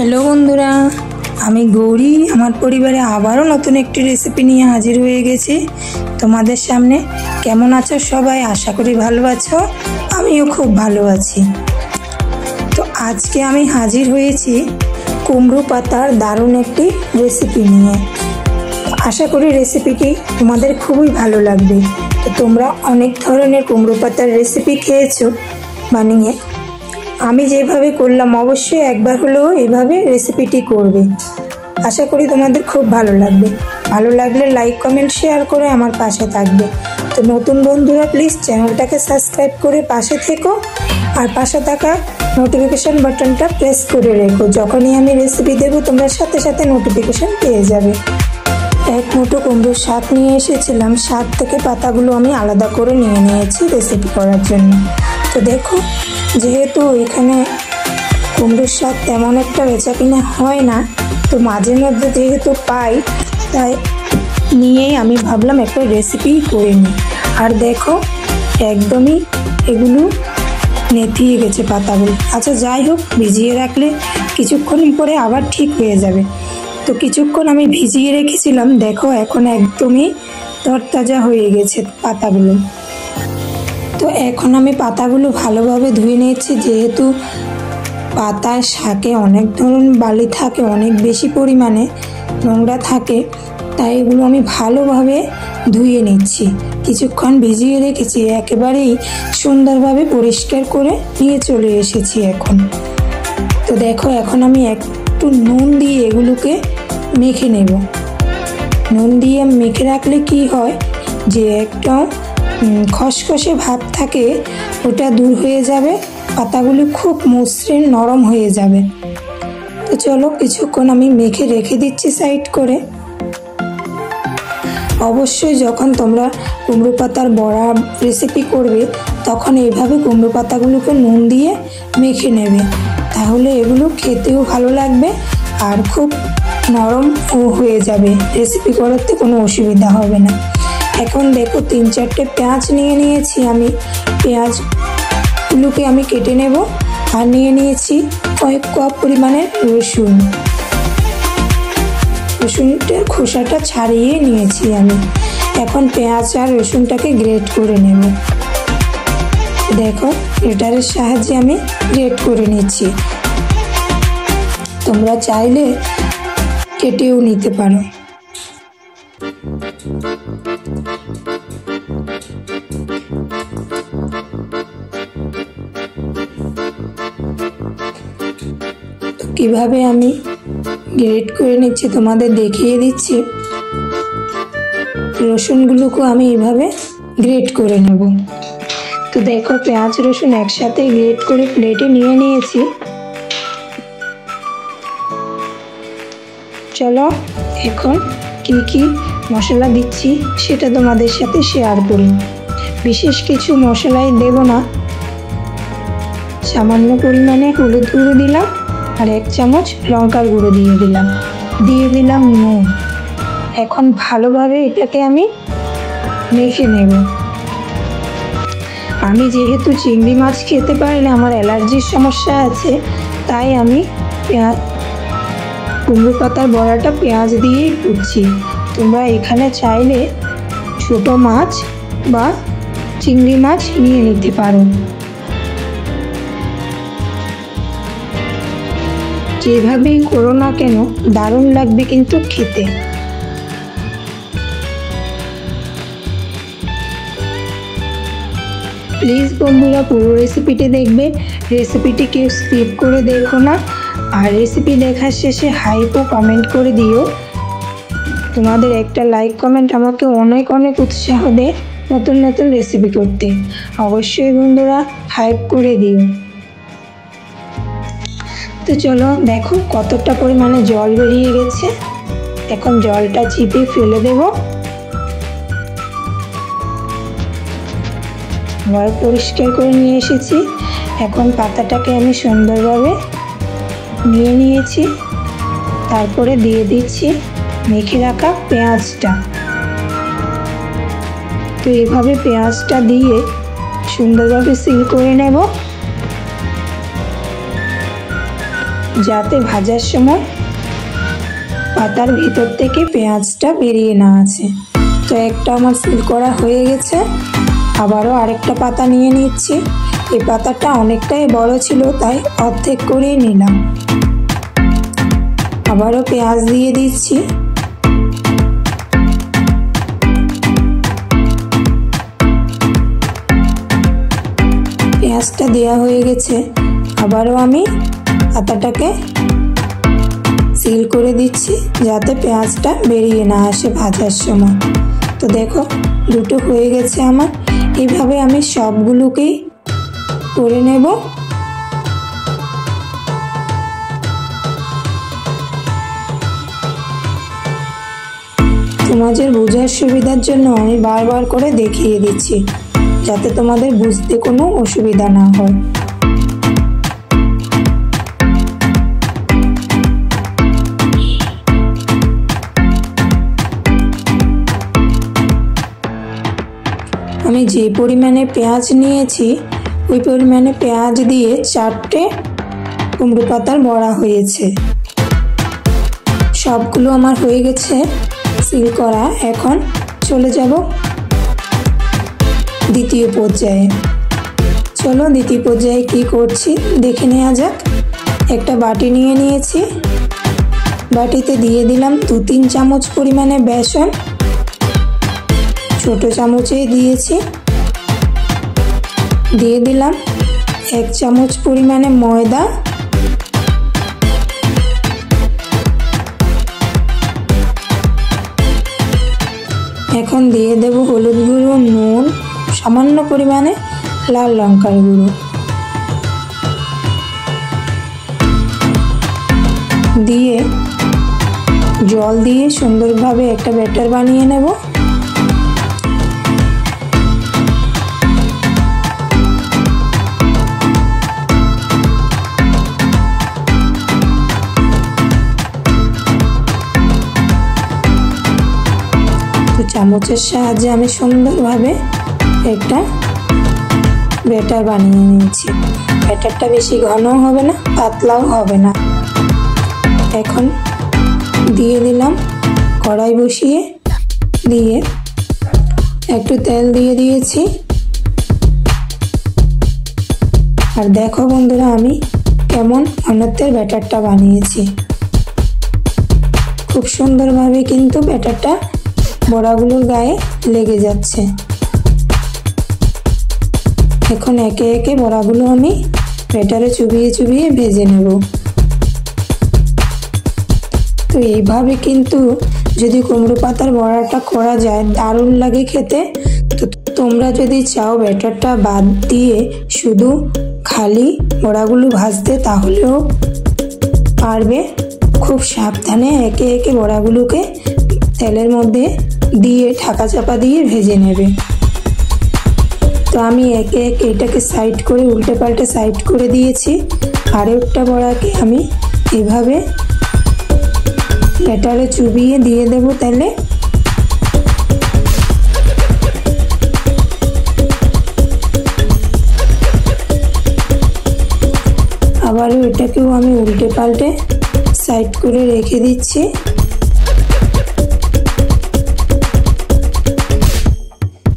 Hello বন্ধুরা, আমি গৌরী আমার পরিবারে আবারও নতুন একটি রেসিপি নিয়ে হাজির হয়ে গেছি তোমাদের সামনে। কেমন আছো সবাই? আশা করি ভালো আছো, আমিও খুব ভালো আছি। তো আজকে আমি হাজির হয়েছি কুমড়ো পাতার দারুণ একটি রেসিপি নিয়ে। আশা করি রেসিপিটি তোমাদের খুবই ভালো লাগবে। তো তোমরা অনেক ধরনের কুমড়ো পাতার রেসিপি খেয়েছো বানিয়ে, আমি যেভাবে করলাম অবশ্যই একবার হলেও এভাবে রেসিপিটি করবে। আশা করি তোমাদের খুব ভালো লাগবে। ভালো লাগলে লাইক কমেন্ট শেয়ার করে আমার পাশে থাকবে। তো নতুন বন্ধুরা প্লিজ চ্যানেলটাকে সাবস্ক্রাইব করে পাশে থেকো, আর পাশে থাকা নোটিফিকেশান বাটনটা প্রেস করে রেখো। যখনই আমি রেসিপি দেবো তোমরা সাথে সাথে নোটিফিকেশান পেয়ে যাবে। এক মুঠো কুমড়োর শাক নিয়ে এসেছিলাম, শাক থেকে পাতাগুলো আমি আলাদা করে নিয়ে নিয়েছি রেসিপি করার জন্য। তো দেখো, যেহেতু এখানে কুমড়োর শাক তেমন একটা বেচাকিনা হয় না, তো মাঝে মধ্যে যেহেতু পাই, তাই নিয়েই আমি ভাবলাম একটা রেসিপি করে নিই। আর দেখো একদমই এগুলো নেতিয়ে গেছে পাতাগুলো। আচ্ছা যাই হোক, ভিজিয়ে রাখলে কিছুক্ষণ পরে আবার ঠিক হয়ে যাবে। তো কিছুক্ষণ আমি ভিজিয়ে রেখেছিলাম, দেখো এখন একদমই তরতাজা হয়ে গেছে পাতাগুলো। তো এখন আমি পাতাগুলো ভালোভাবে ধুয়ে নিয়েছি। যেহেতু পাতার শাকে অনেক ধরনের বালি থাকে, অনেক বেশি পরিমাণে নোংরা থাকে, তাই এগুলো আমি ভালোভাবে ধুয়ে নিচ্ছি। কিছুক্ষণ ভিজিয়ে রেখেছি, একেবারেই সুন্দরভাবে পরিষ্কার করে নিয়ে চলে এসেছি এখন। তো দেখো এখন আমি একটু নুন দিয়ে এগুলোকে মেখে নেব। নুন দিয়ে মেখে রাখলে কি হয়, যে একটা খসখসে ভাব থাকে ওটা দূর হয়ে যাবে, পাতাগুলো খুব মসৃণ নরম হয়ে যাবে। তো চলো কিছুক্ষণ আমি মেখে রেখে দিচ্ছি সাইড করে। অবশ্যই যখন তোমরা কুমড়ো পাতার বড়া রেসিপি করবে তখন এইভাবে কুমড়ো পাতাগুলোকে নুন দিয়ে মেখে নেবে, তাহলে এগুলো খেতেও ভালো লাগবে আর খুব নরম হয়ে যাবে। রেসিপি করতে কোনো অসুবিধা হবে না। এখন দেখো 3-4টে পেঁয়াজ নিয়ে নিয়েছি আমি। পেঁয়াজগুলোকে আমি কেটে নেব। আর নিয়ে নিয়েছি কয়েক কাপ পরিমাণে রসুন। রসুনটার খোসাটা ছাড়িয়ে নিয়েছি আমি। এখন পেঁয়াজ আর রসুনটাকে গ্রেট করে নেব। দেখো গ্রেটারের সাহায্যে আমি গ্রেট করে নিচ্ছি। তোমরা চাইলে কেটেও নিতে পারো। কিভাবে আমি গ্রেট করে নিচ্ছি তোমাদের দেখিয়ে দিচ্ছি। রসুনগুলোকে আমি এভাবে গ্রেট করে নেব। তো দেখো পেঁয়াজ রসুন একসাথে গ্রেট করে প্লেটে নিয়ে নিয়েছি। চলো এখন কি কি মশলা দিচ্ছি সেটা তোমাদের সাথে শেয়ার করি। বিশেষ কিছু মশলাই দেব না, সামান্য পরিমাণে হলুদ গুঁড়ো দিলাম, আর 1 চামচ লঙ্কার গুঁড়ো দিয়ে দিলাম নুন। এখন ভালোভাবে এটাকে আমি মেখে নেব। আমি যেহেতু চিংড়ি মাছ খেতে পারি না, আমার অ্যালার্জির সমস্যা আছে, তাই আমি কুমড়ো পাতার বড়াটা পেঁয়াজ দিয়েই করছি। তোমরা এখানে চাইলে ছোট মাছ বা চিংড়ি মাছ নিয়ে নিতে পারো। যেভাবেই করো না কেন দারুণ লাগবে কিন্তু খেতে। প্লিজ বন্ধুরা পুরো রেসিপিটি দেখবে, রেসিপিটি কেউ স্কিপ করে দেখো না। আর রেসিপি দেখার শেষে হাইপও কমেন্ট করে দিও। তোমাদের একটা লাইক কমেন্ট আমাকে অনেক অনেক উৎসাহ দেয় নতুন নতুন রেসিপি করতে। অবশ্যই বন্ধুরা হাইপ করে দিও। তো চলো দেখো কতটা পরিমাণে জল বেরিয়ে গেছে। এখন জলটা চিপে ফেলে দেব। আবার পরিষ্কার করে নিয়ে এসেছি। এখন পাতাটাকে আমি সুন্দরভাবে নিয়ে নিয়েছি। তারপরে দিয়ে দিচ্ছি মেখে রাখা পেঁয়াজটা। তো এভাবে পেঁয়াজটা দিয়ে সুন্দরভাবে সিল করে নেব। যাতে ভাজার সময় পাতার ভিতর থেকে পেঁয়াজটা বেরিয়ে না আসে। তো একটা আমার সিল করা হয়ে গেছে, আবারও আরেকটা পাতা নিয়ে নিচ্ছি। এই পাতাটা অনেকটাই বড় ছিল, তাই অর্ধেক করেই নিলাম। আবারও পেঁয়াজ দিয়ে দিচ্ছি। পেঁয়াজটা দেওয়া হয়ে গেছে, আবারও আমি পাতাটাকে সিল করে দিচ্ছি যাতে পেঁয়াজটা বেরিয়ে না আসে ভাজার সময়। তো দেখো দুটো হয়ে গেছে আমার। এইভাবে আমি সবগুলোকেই করে নেব। তোমাদের বোঝার সুবিধার জন্য আমি বারবার করে দেখিয়ে দিচ্ছি যাতে তোমাদের বুঝতে কোনো অসুবিধা না হয়। আমি যে পরিমাণে পেঁয়াজ নিয়েছি ওই পরিমাণে পেঁয়াজ দিয়ে 4টে কুমড়ো পাতার বড়া হয়েছে। সবগুলো আমার হয়ে গেছে সিল করা। এখন চলে যাব দ্বিতীয় পর্যায়ে। চলো দ্বিতীয় পর্যায়ে কি করছি দেখে নেওয়া যাক। একটা বাটি নিয়ে নিয়েছি, বাটিতে দিয়ে দিলাম 2-3 চামচ পরিমাণে বেসন, ছোট চামচে দিয়েছি। দিয়ে দিলাম 1 চামচ পরিমাণে ময়দা, এখন দিয়ে দেব হলুদ গুঁড়ো, নুন, সামান্য পরিমাণে লাল লঙ্কার গুঁড়ো দিয়ে জল দিয়ে সুন্দরভাবে একটা ব্যাটার বানিয়ে নেব। চামচের সাহায্যে আমি সুন্দরভাবে একটা ব্যাটার বানিয়ে নিয়েছি। ব্যাটারটা বেশি ঘনও হবে না, পাতলাও হবে না। এখন দিয়ে দিলাম কড়াই বসিয়ে, দিয়ে একটু তেল দিয়ে দিয়েছি। আর দেখো বন্ধুরা আমি কেমন ঘনত্বের ব্যাটারটা বানিয়েছি। খুব সুন্দরভাবে কিন্তু ব্যাটারটা বড়াগুলোর গায়ে লেগে যাচ্ছে। এখন একে একে বড়াগুলো আমি ব্যাটারে চুবিয়ে চুবিয়ে ভেজে নেব। তো এইভাবে কিন্তু যদি কুমড়ো পাতার বড়াটা করা যায় দারুণ লাগে খেতে। তো তোমরা যদি চাও ব্যাটারটা বাদ দিয়ে শুধু খালি বড়াগুলো ভাজতে তাহলেও পারবে। খুব সাবধানে একে একে বড়াগুলোকে তেলের মধ্যে দিয়ে ঢাকা চাপা দিয়ে ভেজে নেবে। তো আমি একে একে এটাকে সাইড করে উল্টে পাল্টে সাইড করে দিয়েছি। আরেকটা বড়াকে আমি এভাবে ব্যাটারে চুবিয়ে দিয়ে দেব তেলে। আবারও এটাকেও আমি উল্টে পাল্টে সাইড করে রেখে দিচ্ছি।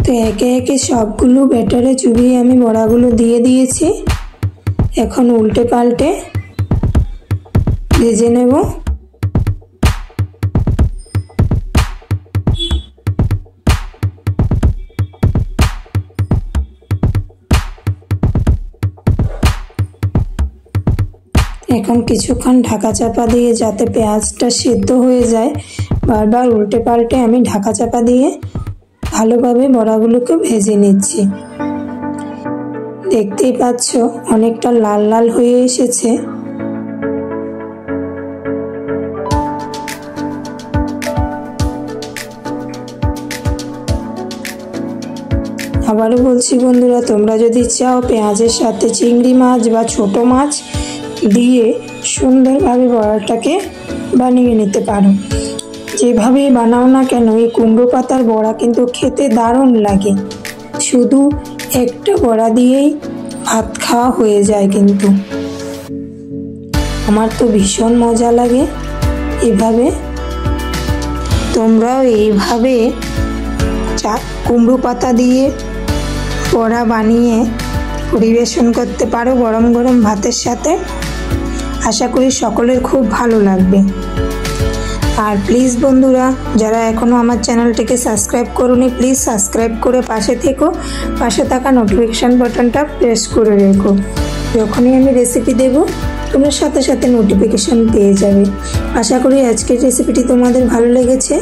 তো একে একে সবগুলো ব্যাটারে চুবিয়ে আমি বড়াগুলো দিয়ে দিয়েছি। এখন উল্টে পাল্টে ভেজে নেব। এখন কিছুক্ষণ ঢাকা চাপা দিয়ে যাতে পেঁয়াজটা সিদ্ধ হয়ে যায় বারবার উল্টে পাল্টে আমি ঢাকা চাপা দিয়ে ভালোভাবে বড়াগুলোকে ভেজে নিচ্ছি। দেখতেই পাচ্ছ অনেকটা লাল লাল হয়ে এসেছে। আবারও বলছি বন্ধুরা, তোমরা যদি চাও পেঁয়াজের সাথে চিংড়ি মাছ বা ছোট মাছ দিয়ে সুন্দরভাবে বড়াটাকে বানিয়ে নিতে পারো। যেভাবে বানাও না কেন এই কুমড়ো পাতার বড়া কিন্তু খেতে দারুণ লাগে। শুধু একটা বড়া দিয়েই ভাত খাওয়া হয়ে যায় কিন্তু। আমার তো ভীষণ মজা লাগে এভাবে। তোমরাও এইভাবে কুমড়ো পাতা দিয়ে বড়া বানিয়ে পরিবেশন করতে পারো গরম গরম ভাতের সাথে। আশা করি সকলের খুব ভালো লাগবে। আর প্লিজ বন্ধুরা, যারা এখনও আমার চ্যানেলটিকে সাবস্ক্রাইব করোনি, প্লিজ সাবস্ক্রাইব করে পাশে থেকো, পাশে থাকা নোটিফিকেশান বাটনটা প্রেস করে রেখো। যখনই আমি রেসিপি দেব তোমরা সাথে সাথে নোটিফিকেশান পেয়ে যাবে। আশা করি আজকের রেসিপিটি তোমাদের ভালো লেগেছে।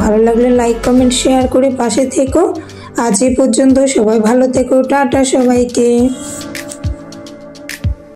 ভালো লাগলে লাইক কমেন্ট শেয়ার করে পাশে থেকো। আজ এই পর্যন্ত, সবাই ভালো থেকো। টাটা সবাইকে।